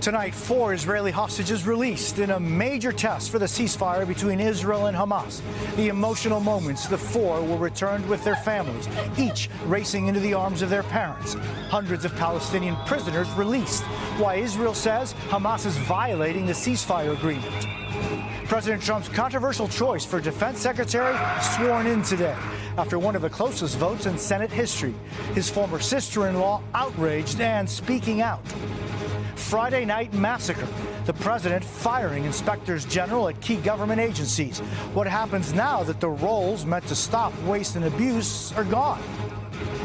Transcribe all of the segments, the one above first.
Tonight, 4 Israeli hostages released in a major test for the ceasefire between Israel and Hamas. The emotional moments, the 4 were returned with their families, each racing into the arms of their parents. Hundreds of Palestinian prisoners released, while Israel says Hamas is violating the ceasefire agreement. President Trump's controversial choice for defense secretary sworn in today after one of the closest votes in Senate history. His former sister-in-law outraged and speaking out. Friday night massacre. The president firing inspectors general at key government agencies. What happens now that the roles meant to stop waste and abuse are gone?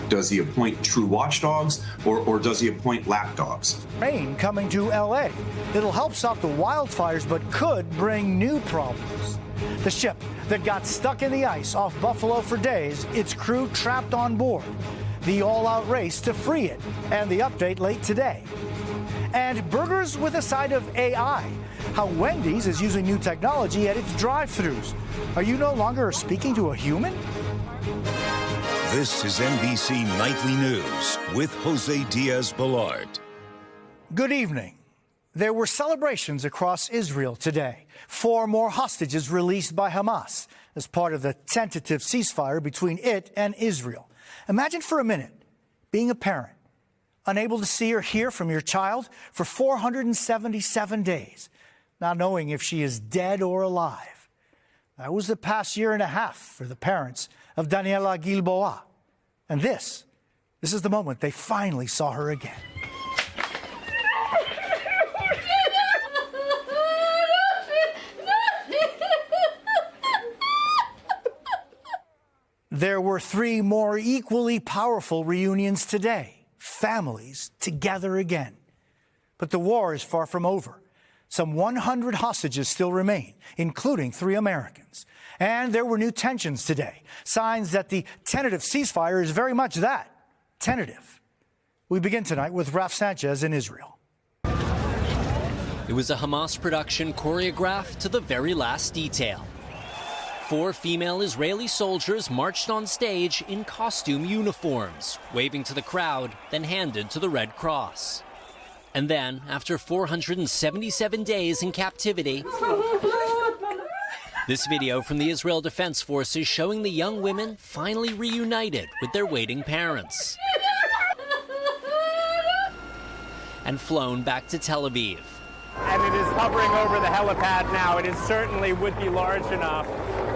Does he appoint true watchdogs or does he appoint lapdogs? Rain coming to L.A. It'll help stop the wildfires, but could bring new problems. The ship that got stuck in the ice off Buffalo for days, its crew trapped on board. The all-out race to free it, and the update late today. And burgers with a side of AI. How Wendys is using new technology at its drive-thrus. Are you no longer speaking to a human? This is NBC Nightly News with Jose Diaz-Balart. Good evening. There were celebrations across Israel today. 4 more hostages released by Hamas as part of the tentative ceasefire between it and Israel. Imagine for a minute being a parent, unable to see or hear from your child for 477 days, not knowing if she is dead or alive. That was the past year and a half for the parents of Daniela Gilboa. And this is the moment they finally saw her again. There were 3 more equally powerful reunions today. Families together again. But the war is far from over. Some 100 hostages still remain, including 3 Americans. And there were new tensions today, signs that the tentative ceasefire is very much that, tentative. We begin tonight with Raf Sanchez in Israel. It was a Hamas production choreographed to the very last detail. 4 female Israeli soldiers marched on stage in costume uniforms, waving to the crowd, then handed to the Red Cross. And then, after 477 days in captivity, this video from the Israel Defense Forces showing the young women finally reunited with their waiting parents and flown back to Tel Aviv. And it is hovering over the helipad now. It certainly would be large enough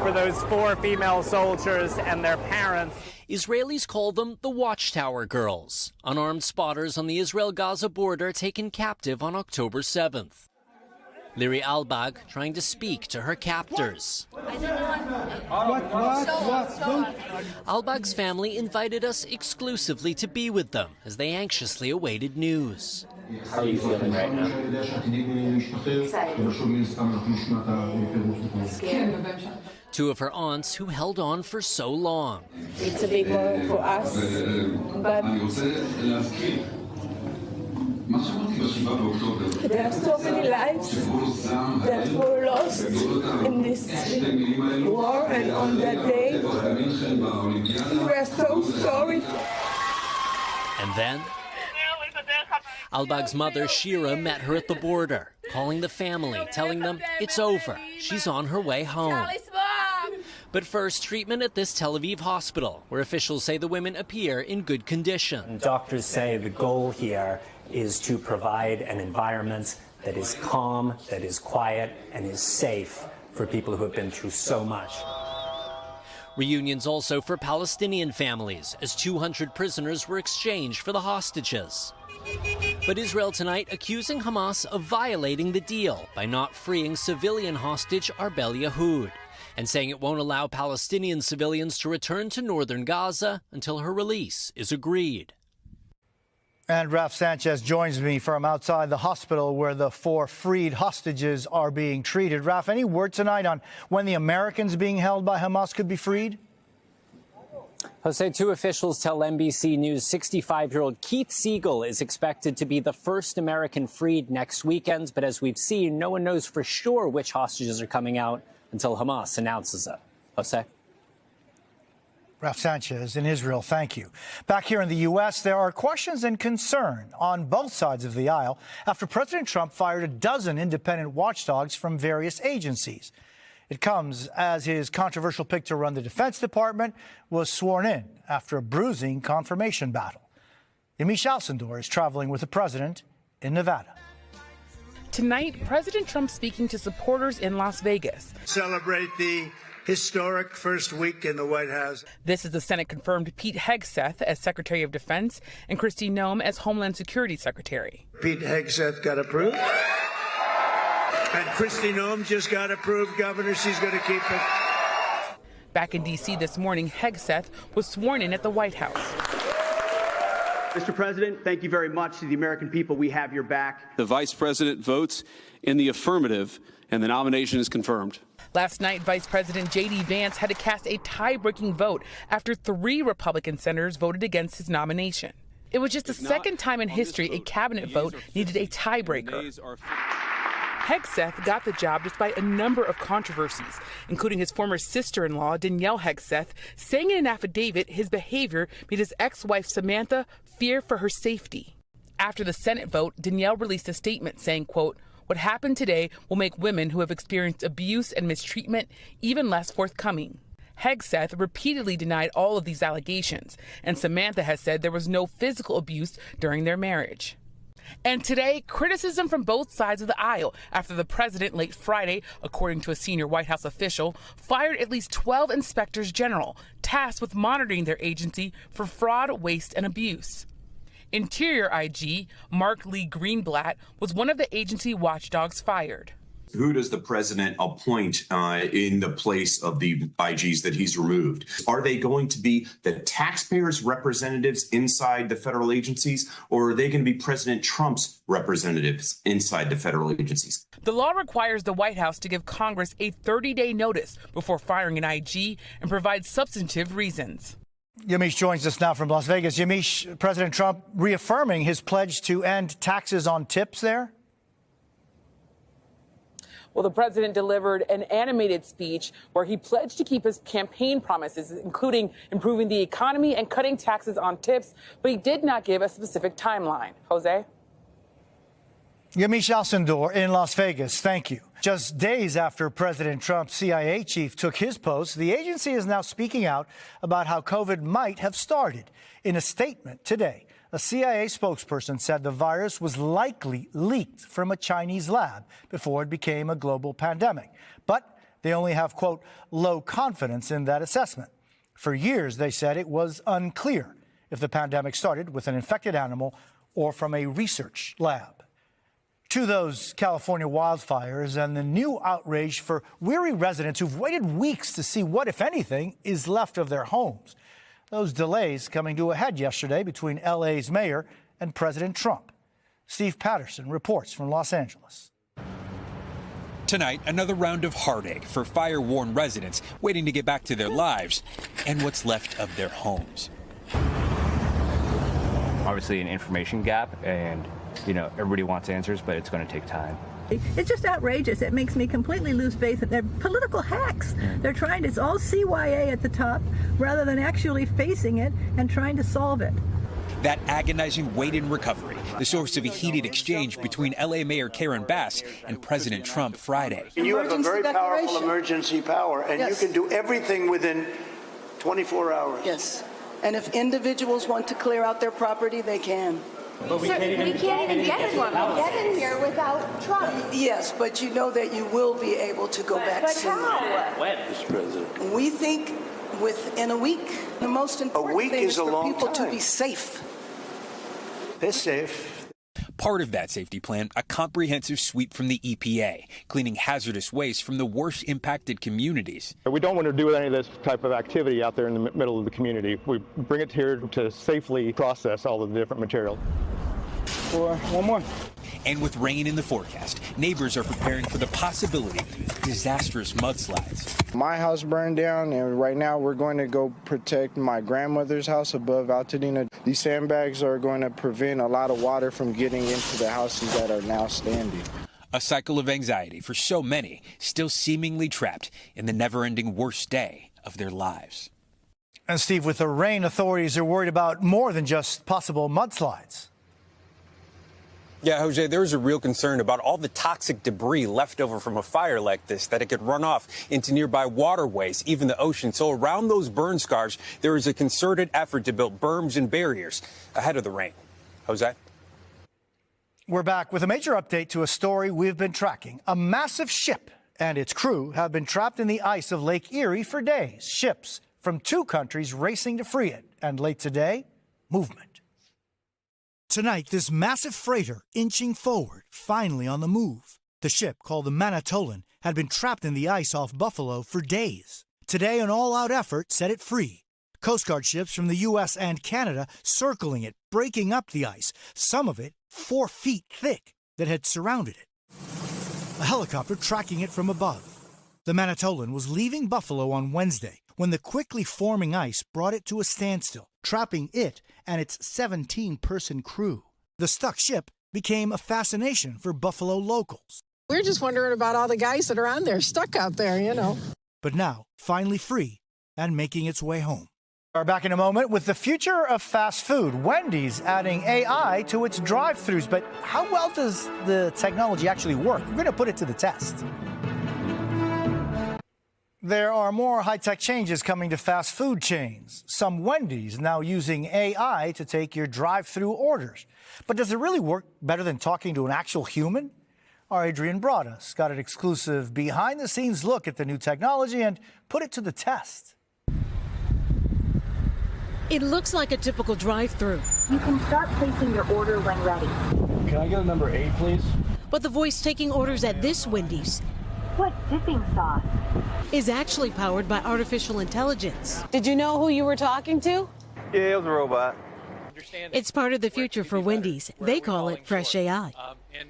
for those 4 female soldiers and their parents. Israelis call them the Watchtower Girls, unarmed spotters on the Israel-Gaza border taken captive on October 7th. Liri Albag trying to speak to her captors. Albag's family invited us exclusively to be with them as they anxiously awaited news. How are you feeling right now? Excited. 2 of her aunts who held on for so long. It's a big moment for us, but there are so many lives that were lost in this war, and on that day, we are so sorry. And then Albag's mother, Shira, met her at the border, calling the family, telling them it's over. She's on her way home. But first, treatment at this Tel Aviv hospital, where officials say the women appear in good condition. Doctors say the goal here is to provide an environment that is calm, that is quiet, and is safe for people who have been through so much. Reunions also for Palestinian families, as 200 prisoners were exchanged for the hostages. But Israel tonight accusing Hamas of violating the deal by not freeing civilian hostage Arbel Yehud, and saying it won't allow Palestinian civilians to return to northern Gaza until her release is agreed. And Raf Sanchez joins me from outside the hospital where the 4 freed hostages are being treated. Raf, any word tonight on when the Americans being held by Hamas could be freed? Jose, 2 officials tell NBC News 65-year-old Keith Siegel is expected to be the first American freed next weekend. But as we've seen, no one knows for sure which hostages are coming out until Hamas announces it. Jose? Ralph Sanchez in Israel, thank you. Back here in the U.S., there are questions and concern on both sides of the aisle after President Trump fired a dozen independent watchdogs from various agencies. It comes as his controversial pick to run the Defense Department was sworn in after a bruising confirmation battle. Yamiche Alcindor is traveling with the president in Nevada. Tonight, President Trump speaking to supporters in Las Vegas. Celebrate the historic first week in the White House. This is the Senate-confirmed Pete Hegseth as Secretary of Defense and Kristi Noem as Homeland Security Secretary. Pete Hegseth got approved. And Kristi Noem just got approved, Governor. She's going to keep it. Back in D.C. this morning, Hegseth was sworn in at the White House. Mr. President, thank you very much to the American people. We have your back. The Vice President votes in the affirmative, and the nomination is confirmed. Last night, Vice President J.D. Vance had to cast a tie-breaking vote after 3 Republican senators voted against his nomination. It was just the second time in history a cabinet vote needed a tiebreaker. Hegseth got the job despite a number of controversies, including his former sister-in-law, Danielle Hegseth, saying in an affidavit his behavior made his ex-wife, Samantha, fear for her safety. After the Senate vote, Danielle released a statement saying, quote, "What happened today will make women who have experienced abuse and mistreatment even less forthcoming." Hegseth repeatedly denied all of these allegations, and Samantha has said there was no physical abuse during their marriage. And today, criticism from both sides of the aisle after the president late Friday, according to a senior White House official, fired at least 12 inspectors general tasked with monitoring their agency for fraud, waste, and abuse. Interior IG Mark Lee Greenblatt was one of the agency watchdogs fired. Who does the president appoint in the place of the IGs that he's removed? Are they going to be the taxpayers' representatives inside the federal agencies, or are they going to be President Trump's representatives inside the federal agencies? The law requires the White House to give Congress a 30-day notice before firing an IG and provide substantive reasons. Yamiche joins us now from Las Vegas. Yamiche, President Trump reaffirming his pledge to end taxes on tips there? Well, the president delivered an animated speech where he pledged to keep his campaign promises, including improving the economy and cutting taxes on tips, but he did not give a specific timeline. Jose? Yamiche Alcindor in Las Vegas, thank you. Just days after President Trump's CIA chief took his post, the agency is now speaking out about how COVID might have started. In a statement today, a CIA spokesperson said the virus was likely leaked from a Chinese lab before it became a global pandemic. But they only have, quote, low confidence in that assessment. For years, they said it was unclear if the pandemic started with an infected animal or from a research lab. To those California wildfires and the new outrage for weary residents who've waited weeks to see what, if anything, is left of their homes. Those delays coming to a head yesterday between L.A.'s mayor and President Trump. Steve Patterson reports from Los Angeles. Tonight, another round of heartache for fire-worn residents waiting to get back to their lives and what's left of their homes. Obviously an information gap, and everybody wants answers, but it's going to take time. It's just outrageous. It makes me completely lose faith in their political hacks. They're trying to, it's all CYA at the top rather than actually facing it and trying to solve it. That agonizing wait in recovery, the source of a heated exchange between L.A. Mayor Karen Bass and President Trump Friday. You have a very powerful emergency power, and you can do everything within 24 hours. Yes. And if individuals want to clear out their property, they can. But we can't even get in here without Trump. Yes, but you know that you will be able to go back soon. But how? When? Mr. President. We think within a week. The most important thing is for people to be safe. They're safe. Part of that safety plan, a comprehensive sweep from the EPA, cleaning hazardous waste from the worst impacted communities. We don't want to do any of this type of activity out there in the middle of the community. We bring it here to safely process all of the different material. One more. And with rain in the forecast, neighbors are preparing for the possibility of disastrous mudslides. My house burned down, and right now we're going to go protect my grandmother's house above Altadena. These sandbags are going to prevent a lot of water from getting into the houses that are now standing. A cycle of anxiety for so many still seemingly trapped in the never-ending worst day of their lives. And Steve, with the rain, authorities are worried about more than just possible mudslides. Yeah, Jose, there is a real concern about all the toxic debris left over from a fire like this, that it could run off into nearby waterways, even the ocean. So around those burn scars, there is a concerted effort to build berms and barriers ahead of the rain. Jose? We're back with a major update to a story we've been tracking. A massive ship and its crew have been trapped in the ice of Lake Erie for days. Ships from 2 countries racing to free it. And late today, movement. Tonight, this massive freighter inching forward, finally on the move. The ship, called the Manitoulin, had been trapped in the ice off Buffalo for days. Today, an all-out effort set it free. Coast Guard ships from the U.S. and Canada circling it, breaking up the ice, some of it 4 feet thick, that had surrounded it. A helicopter tracking it from above. The Manitoulin was leaving Buffalo on Wednesday when the quickly forming ice brought it to a standstill, trapping it and its 17-person crew. The stuck ship became a fascination for Buffalo locals. We're just wondering about all the guys that are on there, stuck out there, you know. But now, finally free and making its way home. We're back in a moment with the future of fast food. Wendys adding AI to its drive-thrus. But how well does the technology actually work? We're going to put it to the test. There are more high-tech changes coming to fast food chains. Some Wendys now using AI to take your drive-thru orders. But does it really work better than talking to an actual human? Our Adrian brought us, got an exclusive behind-the-scenes look at the new technology and put it to the test. It looks like a typical drive-thru. You can start placing your order when ready. Can I get a number 8, please? But the voice taking orders at this Wendys, what dipping sauce, is actually powered by artificial intelligence. Did you know who you were talking to? Yeah, it was a robot. It's part of the future for Wendys. They call it Fresh AI.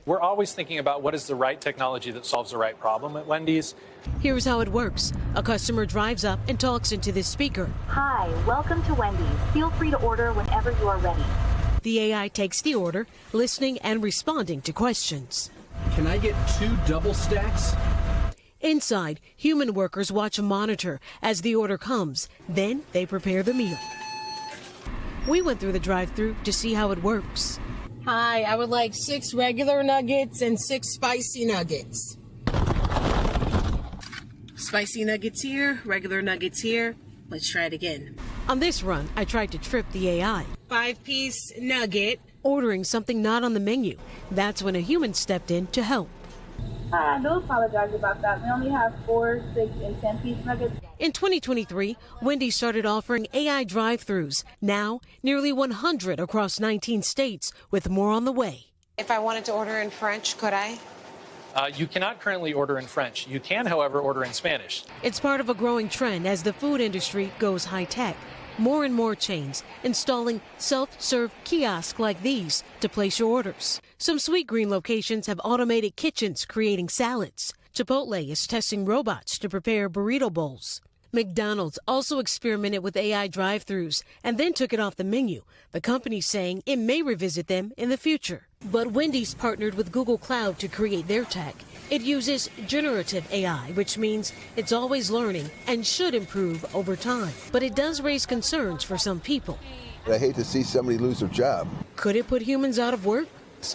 We're always thinking about what is the right technology that solves the right problem at Wendys. Here's how it works. A customer drives up and talks into this speaker. Hi, welcome to Wendys. Feel free to order whenever you are ready. The AI takes the order, listening and responding to questions. Can I get 2 double stacks? Inside, human workers watch a monitor as the order comes. Then they prepare the meal. We went through the drive-thru to see how it works. Hi, I would like 6 regular nuggets and 6 spicy nuggets. Spicy nuggets here, regular nuggets here. Let's try it again. On this run, I tried to trip the AI. 5-piece nugget. Ordering something not on the menu. That's when a human stepped in to help. I do apologize about that. We only have 4, 6, and 10-piece nuggets. In 2023, Wendys started offering AI drive-thrus. Now, nearly 100 across 19 states, with more on the way. If I wanted to order in French, could I? You cannot currently order in French. You can, however, order in Spanish. It's part of a growing trend as the food industry goes high-tech. More and more chains installing self-serve kiosks like these to place your orders. Some Sweet Green locations have automated kitchens creating salads. Chipotle is testing robots to prepare burrito bowls. McDonald's also experimented with AI drive-thrus and then took it off the menu. The company saying it may revisit them in the future. But Wendys partnered with Google Cloud to create their tech. It uses generative AI, which means it's always learning and should improve over time. But it does raise concerns for some people. I hate to see somebody lose their job. Could it put humans out of work?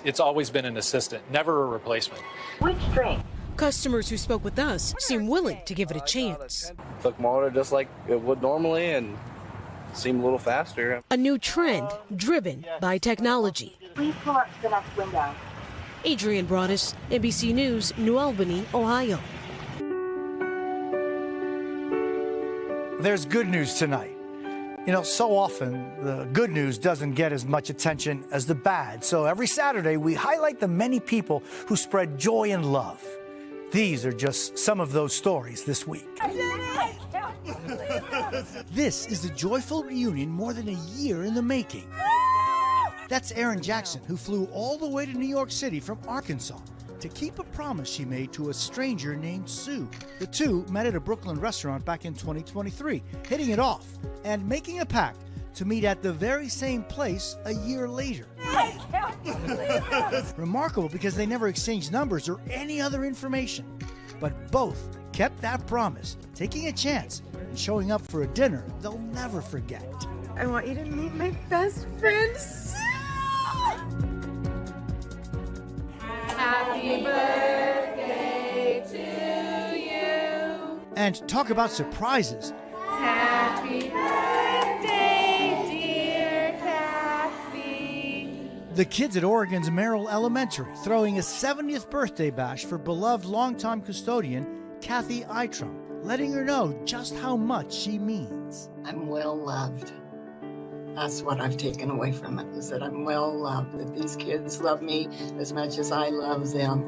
It's always been an assistant, never a replacement. Which drink? Customers who spoke with us seem willing to give it a chance. Took my order just like it would normally and seemed a little faster. A new trend driven by technology. Please pull up to the next window. Adrian Broadus, NBC News, New Albany, Ohio. There's good news tonight. You know, so often the good news doesn't get as much attention as the bad. So every Saturday we highlight the many people who spread joy and love. These are just some of those stories this week. This is a joyful reunion more than a year in the making. That's Erin Jackson, who flew all the way to New York City from Arkansas to keep a promise she made to a stranger named Sue. The two met at a Brooklyn restaurant back in 2023, hitting it off and making a pact to meet at the very same place a year later. Remarkable because they never exchanged numbers or any other information. But both kept that promise, taking a chance and showing up for a dinner they'll never forget. I want you to meet my best friend, Sue. Happy birthday to you. And talk about surprises. Happy birthday, dear Kathy. The kids at Oregon's Merrill Elementary throwing a 70th birthday bash for beloved longtime custodian Kathy Eitram, letting her know just how much she means. I'm well loved. That's what I've taken away from it, is that I'm well loved, that these kids love me as much as I love them.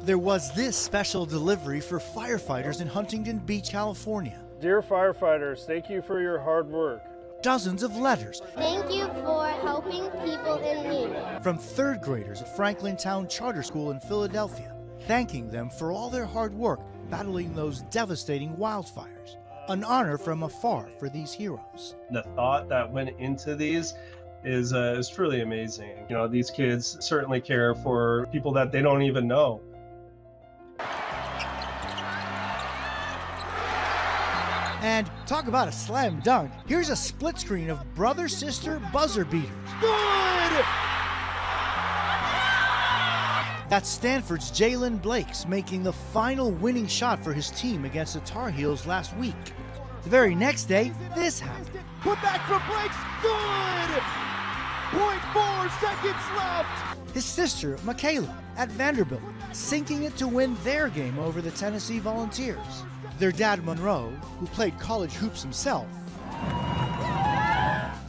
There was this special delivery for firefighters in Huntington Beach, California. Dear firefighters, thank you for your hard work. Dozens of letters. Thank you for helping people in need. From third graders at Franklin Town Charter School in Philadelphia, thanking them for all their hard work battling those devastating wildfires. An honor from afar for these heroes. The thought that went into these is truly amazing. You know, these kids certainly care for people that they don't even know. And talk about a slam dunk. Here's a split screen of brother-sister buzzer beaters. Good! That's Stanford's Jalen Blakes making the final winning shot for his team against the Tar Heels last week. The very next day, this happened. Put back from Blakes, good! 0.4 seconds left! His sister, Michaela, at Vanderbilt, sinking it to win their game over the Tennessee Volunteers. Their dad, Monroe, who played college hoops himself,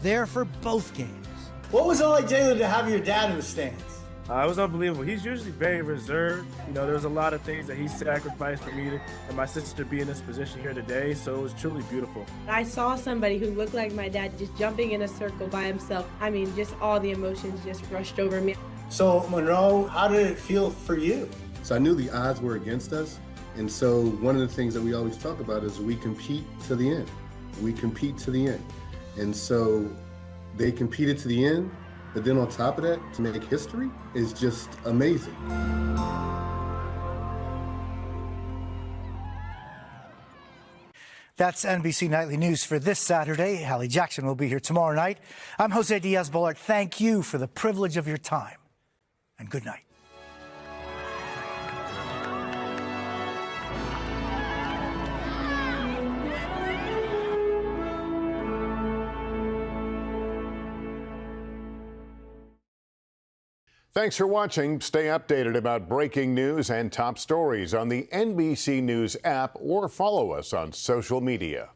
there for both games. What was it like, Jalen, to have your dad in the stands? It was unbelievable. He's usually very reserved. You know, there's a lot of things that he sacrificed for me and my sister to be in this position here today, so it was truly beautiful. I saw somebody who looked like my dad just jumping in a circle by himself. I mean, just all the emotions just rushed over me. So, Monroe, how did it feel for you? So I knew the odds were against us, and so one of the things that we always talk about is we compete to the end. We compete to the end. And so they competed to the end, but then on top of that, to make history is just amazing. That's NBC Nightly News for this Saturday. Hallie Jackson will be here tomorrow night. I'm Jose Diaz-Balart. Thank you for the privilege of your time, and good night. Thanks for watching. Stay updated about breaking news and top stories on the NBC News app or follow us on social media.